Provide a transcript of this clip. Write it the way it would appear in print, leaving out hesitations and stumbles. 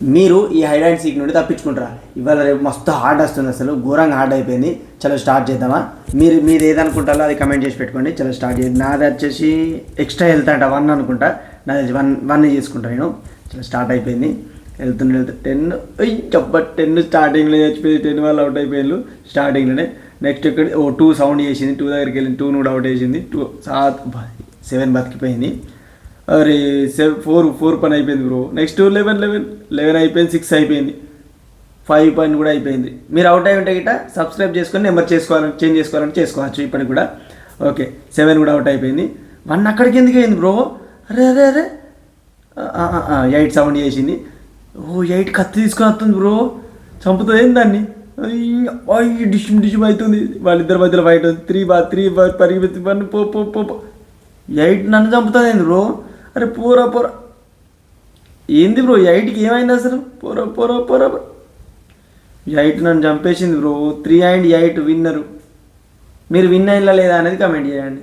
మీరు ఈ hide and seek నుండి తప్పించుకుంటారా? ఇవాళ రేపు మస్తు హార్డ్ వస్తుంది, అసలు ఘోరంగా హార్డ్ అయిపోయింది. చలో స్టార్ట్ చేద్దామా? మీరు ఏదనుకుంటారో అది కమెంట్ చేసి పెట్టుకోండి. చలో స్టార్ట్ చేయండి. నాది వచ్చేసి ఎక్స్ట్రా హెల్త్ అంట 1 అనుకుంటా. నాది 1 చేసుకుంటాను నేను. చలో స్టార్ట్ అయిపోయింది. వెళ్తున్న 10 చెప్పట్ 10 స్టార్టింగ్లో చచ్చిపోయింది. 10 వాళ్ళు అవుట్ అయిపోయారు స్టార్టింగ్లోనే. నెక్స్ట్ ఇక్కడ 2 సౌండ్ చేసింది. 2 దగ్గరికి వెళ్ళింది. 2 కూడా అవుట్ చేసింది. 7 బతికిపోయింది. అరే 4 పని అయిపోయింది బ్రో. నెక్స్ట్ 11 అయిపోయింది. 6 అయిపోయింది. 5 పని కూడా అయిపోయింది. మీరు అవుట్ అయి ఉంటే గిట్ట సబ్స్క్రైబ్ చేసుకొని నెంబర్ చేంజ్ చేసుకోవాలంటే చేసుకోవచ్చు ఇప్పటికి కూడా. ఓకే 7 కూడా అవుట్ అయిపోయింది. 1 అక్కడికి ఎందుకు అయింది బ్రో? అరే 8 సౌండ్ చేసింది. 8 కత్తి తీసుకొని వస్తుంది బ్రో. చంపుతుంది ఏంది దాన్ని? డిష్ అవుతుంది. వాళ్ళిద్దరి మధ్యలో ఫైట్ అవుతుంది. 3 పరిగెత్తి 1 పో 8 నన్ను చంపుతుంది ఏంది బ్రో? అరే పోరా ఏంది బ్రో? 8కి ఏమైంది అసలు? పోరా 8 నన్ను చంపేసింది బ్రో. 3 and 8 విన్నరు. మీరు విన్ అయినా లేదా అనేది కమెంట్ చేయండి.